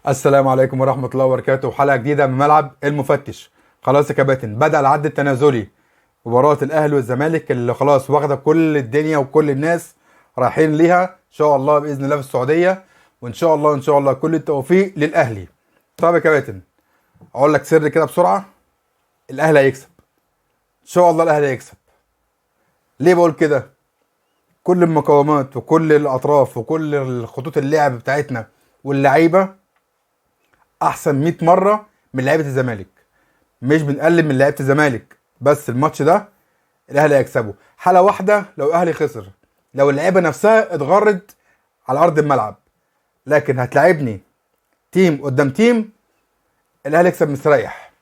السلام عليكم ورحمة الله وبركاته. حلقة جديدة من ملعب المفتش. خلاص يا كباتن، بدأ العد التنازلي. مباراة الأهلي والزمالك اللي خلاص واخدة كل الدنيا وكل الناس رايحين ليها إن شاء الله بإذن الله في السعودية، وإن شاء الله إن شاء الله كل التوفيق للأهلي. طب يا كباتن، أقول لك سر كده بسرعة: الأهلي هيكسب إن شاء الله. الأهلي هيكسب. ليه بقول كده؟ كل المقاومات وكل الأطراف وكل الخطوط اللعب بتاعتنا واللعيبة احسن 100 مره من لعيبه الزمالك. مش بنقلل من لعيبه الزمالك، بس الماتش ده الاهلي هيكسبه. حاله واحده لو الاهلي خسر، لو اللعيبه نفسها اتغرت على ارض الملعب، لكن هتلاعبني تيم قدام تيم، الاهلي يكسب مستريح.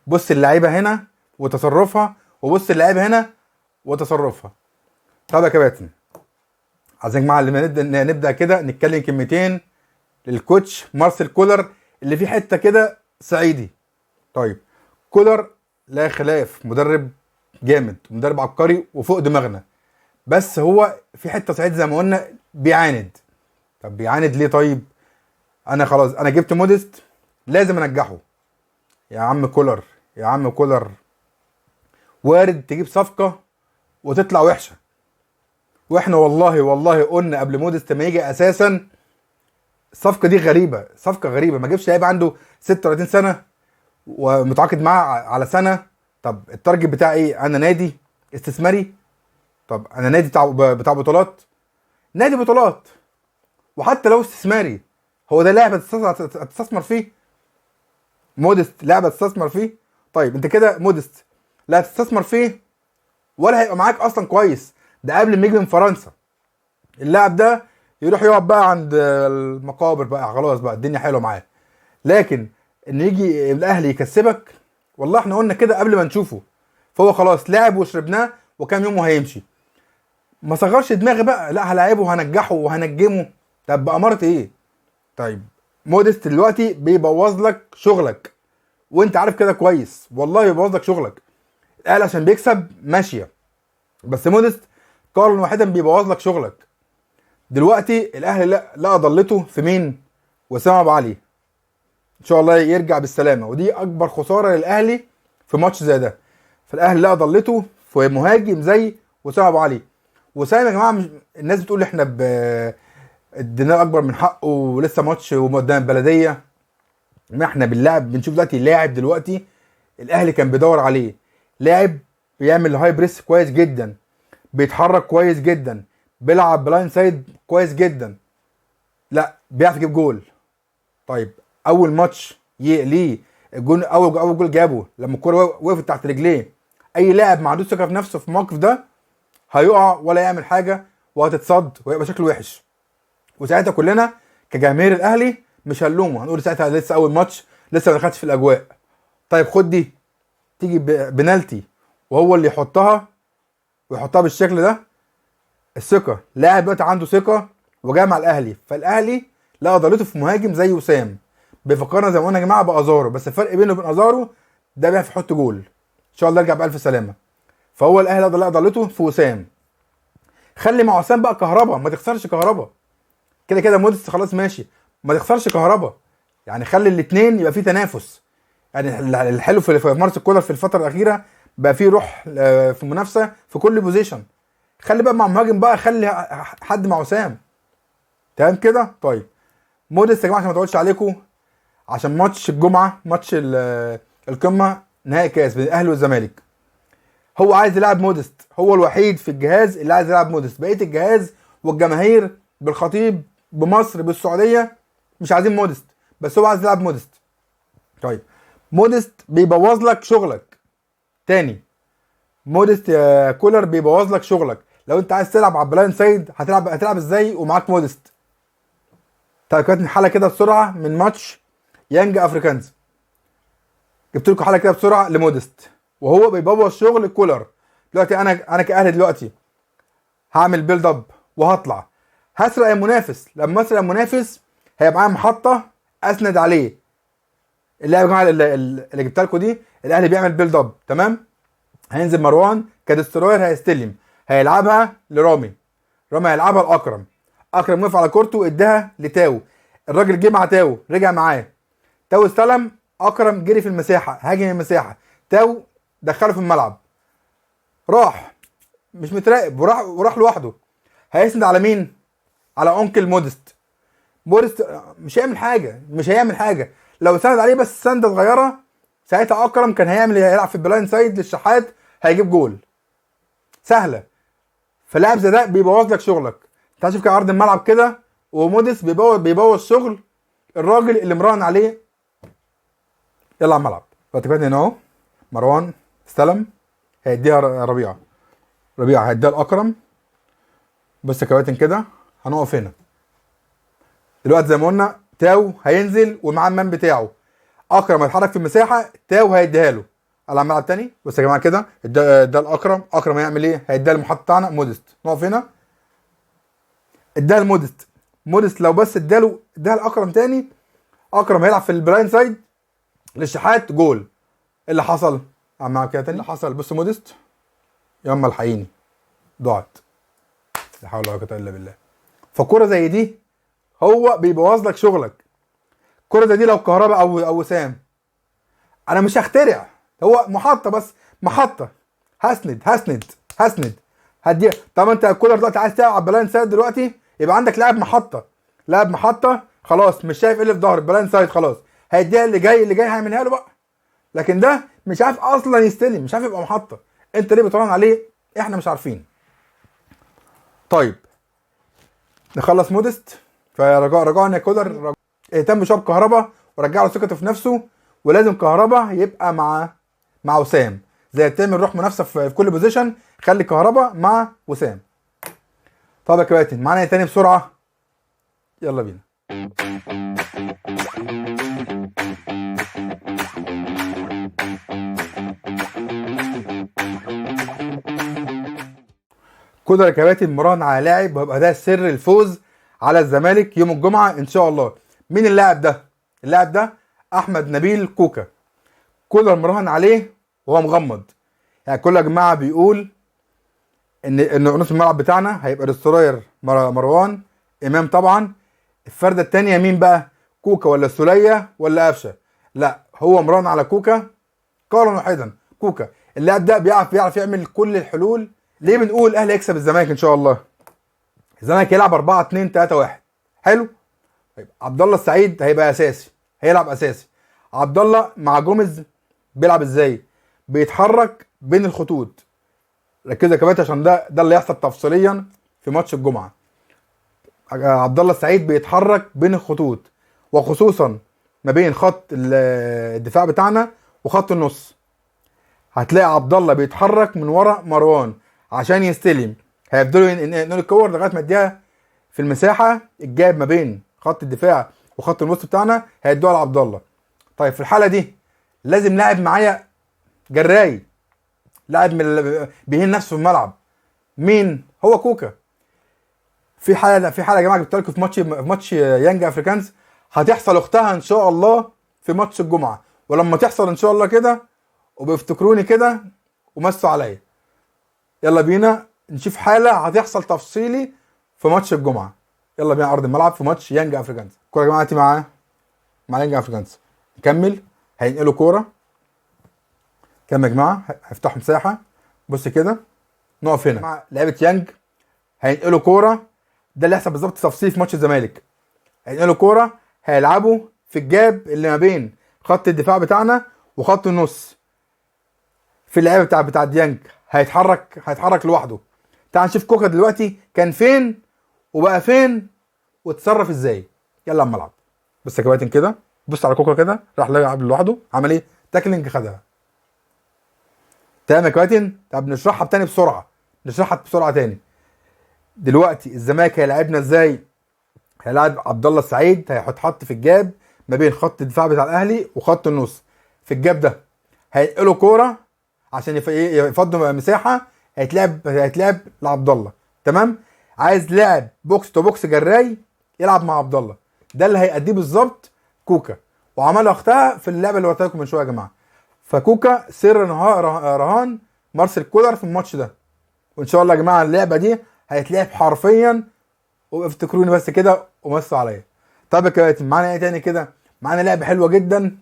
بص اللعيبه هنا وتصرفها، وبص اللعيبه هنا وتصرفها. طب يا كباتن، عايزين مع اللي نبدا كده نتكلم كلمتين للكوتش مارسيل كولر، اللي فيه حته كده صعيدي. طيب، كولر لا خلاف مدرب جامد، مدرب عبقري وفوق دماغنا، بس هو في حته صعيدي زي ما قلنا بيعاند. طب بيعاند ليه؟ طيب انا خلاص انا جبت موديست، لازم انجحه. يا عم كولر، يا عم كولر، وارد تجيب صفقه وتطلع وحشه. واحنا والله قلنا قبل موديست ما يجي اساسا الصفقه دي غريبه، صفقه غريبه. ما جابش لعيب عنده 36 سنه ومتعاقد معاه على سنه. طب التارجت بتاعي ايه؟ انا نادي استثماري؟ طب انا نادي بتاع بطولات؟ نادي بطولات. وحتى لو استثماري، هو ده لاعب هتستثمر فيه؟ مودست لاعب هتستثمر فيه؟ طيب انت كده مودست لا هتستثمر فيه ولا هيبقى معاك اصلا كويس. ده قبل ما يجي من فرنسا اللاعب ده يروح يقعد بقى عند المقابر بقى، خلاص بقى الدنيا حلوه معاه. لكن ان يجي الاهلي يكسبك، والله احنا قلنا كده قبل ما نشوفه. فهو خلاص لعب وشربناه وكام يوم وهيمشي. ما صغرش دماغي بقى، لا هلاعبه وهنجحه وهنجمه. طب بأمارة ايه؟ طيب موديست دلوقتي بيبوظ لك شغلك، وانت عارف كده كويس. والله بيبوظ لك شغلك. الاهلي عشان بيكسب ماشيه، بس موديست قارن واحدا بيبوظ لك شغلك. دلوقتي الاهلي لا ضلته في مين؟ وسام ابو علي. ان شاء الله يرجع بالسلامه، ودي اكبر خساره للاهلي في ماتش زي ده. فالاهلي لا ضلته في مهاجم زي وسام ابو علي. وسام يا جماعه، مش الناس بتقول احنا اديناه اكبر من حقه ولسه ماتش وقدام البلديه. ما احنا باللاعب بنشوف دلوقتي اللاعب دلوقتي الاهلي كان بيدور عليه. لاعب بيعمل هاي بريس كويس جدا، بيتحرك كويس جدا، بيلعب بلاين سايد كويس جدا، لا بيعرف يجيب جول. طيب اول ماتش ليه الجون، اول جول جابه لما الكوره وقفت تحت رجليه. اي لاعب ما عندوش ثقه في نفسه في الموقف ده هيقع ولا يعمل حاجه وهتتصد ويبقى شكله وحش. وساعتها كلنا كجماهير الاهلي مش هنلومه، هنقول ساعتها لسه اول ماتش، لسه ما دخلش في الاجواء. طيب خد دي، تيجي بنالتي وهو اللي يحطها ويحطها بالشكل ده. الثقه، لاعب دلوقتي عنده ثقه وجاي مع الاهلي، فالاهلي لا ضلته في مهاجم زي وسام. بيفكرنا زي ما قلنا يا جماعه بازارو، بس الفرق بينه وبين ازارو ده بيعرف يحط جول. ان شاء الله يرجع بالف سلامه. فهو الاهلي لا ضلته في وسام. خلي مع وسام بقى كهربا، ما تخسرش كهربا. كده كده موديست خلاص ماشي، ما تخسرش كهربا. يعني خلي الاثنين يبقى في تنافس. يعني الحلو في مارس كولر في الفتره الاخيره بقى في روح في منافسه في كل بوزيشن. خلي بقى مع مهاجم بقى، خلي حد مع وسام. تمام كده؟ طيب موديست يا جماعه عشان ما تقولش عليكم، عشان ماتش الجمعه، ماتش القمه، نهائي كاس بين الاهلي والزمالك، هو عايز يلعب موديست. هو الوحيد في الجهاز اللي عايز يلعب موديست. بقيه الجهاز والجماهير بالخطيب بمصر بالسعوديه مش عايزين موديست، بس هو عايز يلعب موديست. طيب موديست بيبوظ لك شغلك تاني. موديست يا كولر بيبوظ لك شغلك. لو انت عايز تلعب على بلاين سايد هتلعب ازاي ومعاك موديست؟ طيب كانت حاله كده بسرعه من ماتش يانج افريكانز، جبت لكم حاله كده بسرعه لموديست وهو بيبوظ شغل كولر. دلوقتي انا كاهلي دلوقتي هعمل بيلد اب وهطلع هسرق المنافس. لما اسرق المنافس هيبقى معايا محطه اسند عليه. اللي يا جماعه اللي جبت لكم دي، الاهلي بيعمل بيلد اب تمام. هينزل مروان كدستروير، هيستلم، هيلعبها لرامي، رامي هيلعبها لاكرم، اكرم وقف على كورته اداها لتاو. الراجل جه مع تاو، رجع معاه، تاو استلم، اكرم جري في المساحه، هاجم المساحه، تاو دخله في الملعب، راح مش متراقب وراح لوحده، هيسند على مين؟ على انكل مودست. مودست مش هيعمل حاجه لو سند عليه بس سنده صغيره. ساعتها اكرم كان هيلعب في البلاين سايد للشحات، هيجيب جول سهله. فلاعب زي ده بيبوظ لك شغلك. انت شوف كده عرض الملعب كده، ومودست بيبوظ شغل الراجل اللي مراهن عليه. يلا على الملعب. فتكلم هنا اهو، مروان استلم، هيديها ربيعه هيديها لاكرم. بص يا كباتن كده، هنقف هنا دلوقتي زي ما قلنا، تاو هينزل ومعاه المان بتاعه، اكرم هيتحرك في المساحه، تاو هيديها له على الملعب تاني. بص يا جماعه كده، ده الاكرم، اكرم هيعمل ايه؟ هيديها المحط بتاعنا مودست. نقف هنا، اديها لمودست، مودست لو بس اداها لاكرم تاني، اكرم هيلعب في البلاين سايد للشحات، جول. اللي حصل معاك كده تاني، اللي حصل بص، مودست ياما الحقيني ضاعت، لا حول ولا قوه الا بالله. فكوره زي دي هو بيبوظ لك شغلك. الكوره زي دي لو كهرباء او وسام، انا مش هخترع، هو محطه بس، محطه، هسند هدي. طب انت الكولر دلوقتي عايز تلعب بلاين سايد دلوقتي، يبقى عندك لاعب محطه، خلاص مش شايف ايه اللي في ظهر البلاين سايد، خلاص هيديها اللي جاي هيعملها له بقى. لكن ده مش عارف اصلا يستلم، مش عارف يبقى محطه. انت ليه بتراهن عليه؟ احنا مش عارفين. طيب نخلص مودست. فرجعنا كولر اهتم بشاب كهربا ورجع له ثقته في نفسه، ولازم كهربا يبقى مع وسام، زي تعمل روح منافسه في كل بوزيشن، خلي كهربا مع وسام. طب يا كباتن معانا تاني بسرعه، يلا بينا. كولر يا كباتن مراهن على لاعب، وهيبقى ده سر الفوز على الزمالك يوم الجمعه ان شاء الله. مين اللاعب ده؟ اللاعب ده احمد نبيل كوكا. كولر مراهن عليه وهو مغمض. يعني كل يا جماعه بيقول ان نص الملعب بتاعنا هيبقى دستروير مروان امام طبعا. الفرده الثانيه مين بقى؟ كوكا ولا السوليه ولا قفشه؟ لا، هو مراهن على كوكا قولا واحدا. كوكا اللاعب ده بيعرف يعمل كل الحلول. ليه بنقول الاهلي هيكسب الزمالك ان شاء الله؟ الزمالك هيلعب 4-2-3-1. حلو. طيب عبد الله السعيد هيبقى اساسي، هيلعب اساسي. عبد الله مع جوميز بيلعب ازاي؟ بيتحرك بين الخطوط. ركزوا يا كباتن عشان ده اللي يحصل تفصيليا في ماتش الجمعه. عبد الله السعيد بيتحرك بين الخطوط، وخصوصا ما بين خط الدفاع بتاعنا وخط النص. هتلاقي عبد الله بيتحرك من ورا مروان عشان يستلم، هيفضلوا ينقلوا الكور لغايه ما يديها في المساحه الجاب ما بين خط الدفاع وخط النص بتاعنا، هيدوها لعبد الله. طيب في الحاله دي لازم لاعب معايا جراي، لاعب بيهين نفسه في الملعب. مين هو؟ كوكا. في حاله يا جماعه جبت لكم في ماتش يانج افريكانز، هتحصل اختها ان شاء الله في ماتش الجمعه. ولما تحصل ان شاء الله كده وبيفتكروني كده ومسوا عليا. يلا بينا نشوف حاله هتحصل تفصيلي في ماتش الجمعه. يلا بينا ارض الملعب في ماتش يانج افريكانز. الكوره يا جماعه دلوقتي مع يانج افريكانز. نكمل، هينقلوا كوره. كام يا جماعه؟ هيفتحوا مساحه. بص كده، نقف هنا مع لعيبه يانج، هينقلوا كوره. ده اللي هيحصل بالظبط تفصيل في ماتش الزمالك. هينقلوا كوره، هيلعبوا في الجاب اللي ما بين خط الدفاع بتاعنا وخط النص. في اللعيبه بتاع ديانج هيتحرك لوحده. تعال نشوف كوكا دلوقتي كان فين وبقى فين واتصرف ازاي. يلا على الملعب. بص يا كباتن كده، بص على كوكا كده، راح لعب لوحده، عمل ايه؟ تاكلينج، خدها. تمام يا كباتن. طب نشرحها تاني. دلوقتي الزمالك هيلاعبنا ازاي؟ هيلاعب عبد الله السعيد، هيحط في الجاب ما بين خط الدفاع بتاع الاهلي وخط النص. في الجاب ده هينقلوا كوره عشان يفضوا مساحه، هيتلعب لعبد الله. تمام. عايز لاعب بوكس تو بوكس جراي يلعب مع عبد الله. ده اللي هيأديه بالظبط كوكا، وعملها اختها في اللعبه اللي قلت لكم من شويه يا جماعه. فكوكا سر رهان مارسيل كولر في الماتش ده. وان شاء الله يا جماعه اللعبه دي هيتلعب حرفيا، وافتكروني بس كده ومسوا عليا. طب يا كابتن معانا ايه تاني كده؟ معانا لعبه حلوه جدا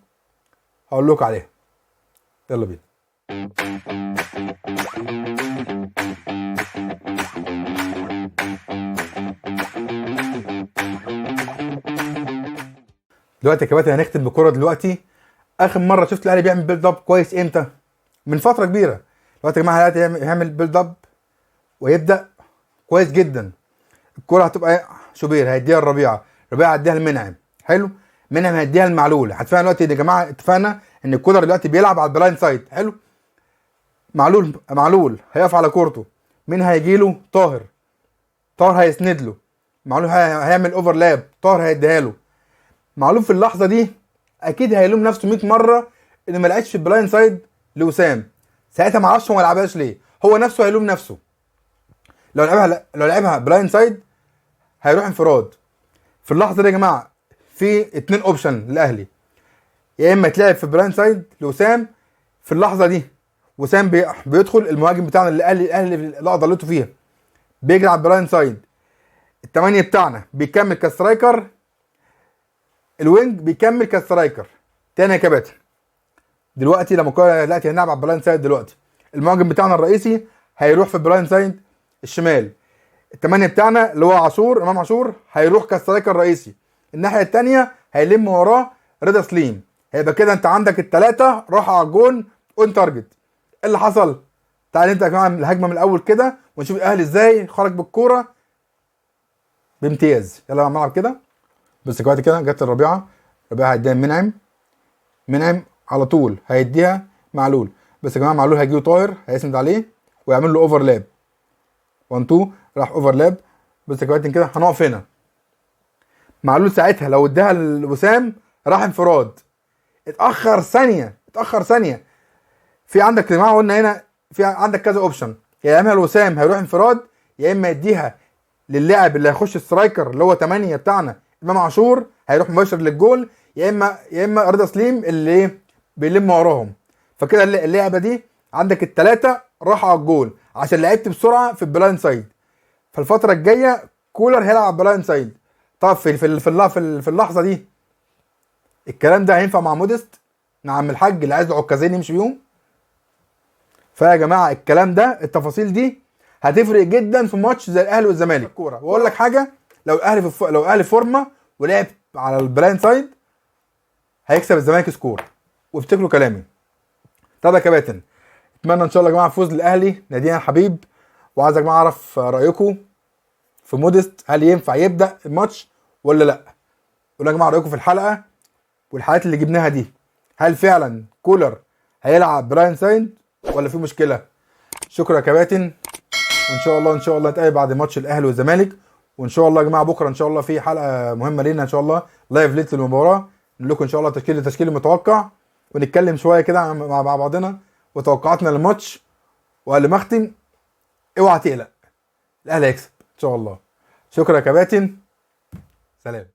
هقول لكم عليها. يلا بينا. دلوقتي يا كابتن هنختم بالكوره دلوقتي. اخر مره شفت الاهلي بيعمل بيلد اب كويس امتى؟ من فتره كبيره. دلوقتي يا جماعه الاهلي هيعمل بيلد اب ويبدا كويس جدا. الكوره هتبقى شوبير هيديها الربيعه، ربيعه هيديها المنعم، حلو. منعم هيديها المعلول. هتفقنا دلوقتي يا جماعه، اتفقنا ان الكولر دلوقتي بيلعب على البلايند سايد، حلو. معلول هيقف على كورته، مين هيجي له؟ طاهر هيسند له، معلول هيعمل اوفرلاب، طاهر هيديها له. معلول في اللحظه دي اكيد هيلوم نفسه 100 مره انه ما لعبش في البلايند سايد لوسام. ساعتها ما اعرفش هو ما لعبهاش ليه، هو نفسه هيلوم نفسه. لو لعبها بلايند سايد هيروح انفراد. في اللحظه دي يا جماعه في 2 اوبشن للاهلي، يا اما تلعب في بلايند سايد لوسام. في اللحظه دي وسام بيدخل المهاجم بتاعنا اللي الاهلي اللي ضلته فيها بيجري على البلايند سايد. الثمانيه بتاعنا بيكمل كسترايكر، الوينج بيكمل كسترايكر تاني يا كباتن. دلوقتي لما دلوقتي هنلعب على البلايند سايد، دلوقتي المهاجم بتاعنا الرئيسي هيروح في البلايند سايد الشمال. الثمانيه بتاعنا اللي هو عاشور، امام عاشور، هيروح كسترايكر رئيسي. الناحيه الثانيه هيلم وراه رضا سليم. هيبقى كده انت عندك الثلاثه راحوا على الجون اون تارجت. ايه اللي حصل؟ تعال انت يا جماعه الهجمه من الاول كده ونشوف الاهلي ازاي خرج بالكوره بامتياز. يلا يا ملعب كده. بس دلوقتي كده جت الربيعه هيديها منعم على طول هيديها معلول. بس يا جماعه معلول هيجيله طاهر هيسند عليه ويعمل له اوفرلاب 1 2 راح اوفرلاب. بس دلوقتي كده هنقف هنا. معلول ساعتها لو اداها لوسام راح انفراد، اتاخر ثانيه. في عندك يا جماعه قلنا هنا في عندك كذا اوبشن، يا اما الوسام هيروح انفراد، يا اما يديها للاعب اللي هيخش سترايكر اللي هو 8 بتاعنا امام عاشور هيروح مباشر للجول، يا اما رضا سليم اللي بيلم وراهم. فكده اللعبه دي عندك الثلاثه راحوا على الجول عشان لعبت بسرعه في البلايند سايد. فالفتره الجايه كولر هيلعب على البلايند سايد. طب في اللحظه دي الكلام ده هينفع مع موديست، مع عم الحاج اللي عايز له عكازين يمشي بيهم؟ فيا جماعه الكلام ده التفاصيل دي هتفرق جدا في ماتش زي الاهلي والزمالك الكوره. واقول لك حاجه، لو الاهلي فورمه ولعب على البلايند سايد هيكسب الزمالك سكور، وافتكروا كلامي. طب يا كباتن اتمنى ان شاء الله يا جماعه فوز للاهلي نادينا الحبيب. وعايز يا جماعه اعرف رايكم في موديست، هل ينفع يبدا الماتش ولا لا؟ قولوا يا جماعه رايكم في الحلقه والحلقات اللي جبناها دي. هل فعلا كولر هيلعب بلايند سايد ولا في مشكله؟ شكرا يا كباتن، وان شاء الله نتقابل بعد ماتش الاهلي والزمالك. وان شاء الله يا جماعه بكره ان شاء الله في حلقه مهمه لينا ان شاء الله، لايف ليت للمباراه. نقول لكم ان شاء الله التشكيل المتوقع، ونتكلم شويه كده مع بعضنا وتوقعاتنا للماتش. وقبل ما اختم اوعى تقلق، الاهلي هيكسب ان شاء الله. شكرا يا كباتن، سلام.